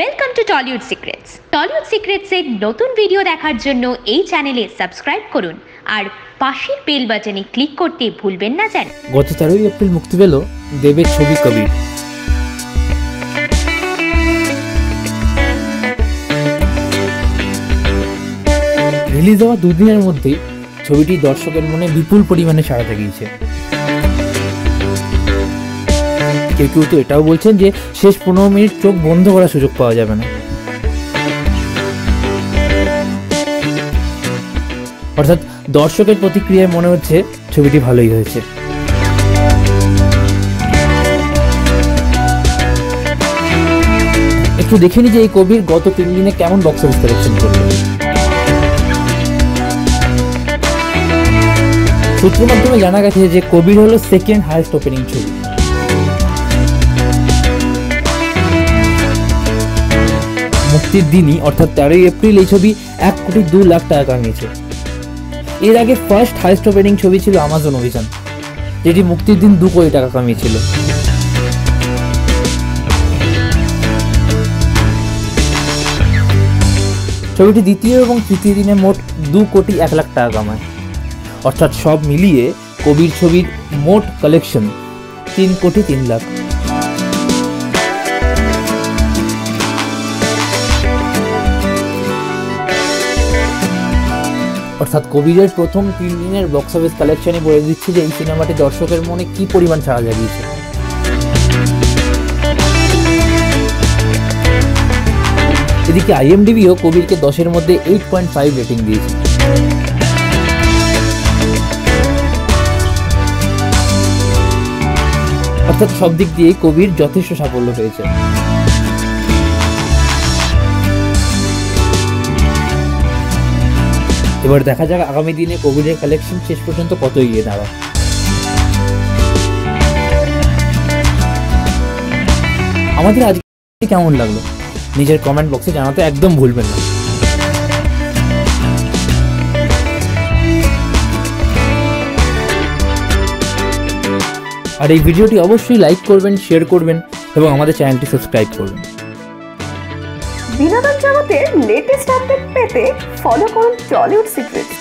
Welcome to Tollywood secrets. টলিউড সিক্রেটসের নতুন ভিডিও দেখার জন্য এই চ্যানেলে সাবস্ক্রাইব করুন আর পাশের বেল বাটনে ক্লিক করতে ভুলবেন না যেন। গত 13 এপ্রিল মুক্তি পেল দেবের ছবি কবির। রিলিজ হওয়া দুদিনের মধ্যেই ছবিটি দর্শকের মনে বিপুল পরিমাণে সাড়া জাগিয়েছে। কেউ কেউ তো এটাও বলছেন যে শেষ 15 মিনিট চোখ বন্ধ করার সুযোগ পাওয়া যাবে না। অর্থাৎ দর্শকের প্রতিক্রিয়ায় মনে হচ্ছে ছবিটি ভালোই হয়েছে। একটু দেখে নি যে এই কবির গত 3 দিনে কেমন বক্স অফিস কালেকশন করলো। সূত্র মাধ্যমে জানা গেছে যে কবির হলো সেকেন্ড হাইয়েস্ট ওপেনিং ছবি। মুক্তির দিনই অর্থাৎ 13 এপ্রিল এই ছবি 1,02,00,000 টাকা কামিয়েছে। এর আগে ফার্স্ট হাইয়েস্ট ওপেনিং ছবি ছিল আমাজন অভিযান, যেটি মুক্তির দিন 2 কোটি টাকা কামিয়েছিল। ছবিটি দ্বিতীয় এবং তৃতীয় দিনে মোট 2,01,00,000 টাকা কামায়। অর্থাৎ সব মিলিয়ে কবির ছবির মোট কালেকশন 3,03,00,000। অর্থাৎ কবিরের প্রথম 3 দিনের বক্স অফিস কালেকশনে বলে দিচ্ছে যে এই সিনেমাটি দর্শকের মনে কি পরিমাণ সাড়া জাগিয়েছে। এদিকে IMDbও কবিরকে 10-এর মধ্যে 8.5 রেটিং দিয়েছে। অর্থাৎ সব দিক দিয়েই কবির যথেষ্ট সাফল্য পেয়েছে। এবার দেখা যাক আগামী দিনে কবিরের কালেকশন শেষ পর্যন্ত কত এগিয়ে দাঁড়ায়। আমাদের আজকে কেমন লাগলো নিজের কমেন্ট বক্সে জানাতে একদম ভুলবেন না। আর এই ভিডিওটি অবশ্যই লাইক করবেন, শেয়ার করবেন এবং আমাদের চ্যানেলটি সাবস্ক্রাইব করবেন। বিনোদন জগতের লেটেস্ট আপডেট পেতে ফলো করুন টলিউড সিক্রেটস।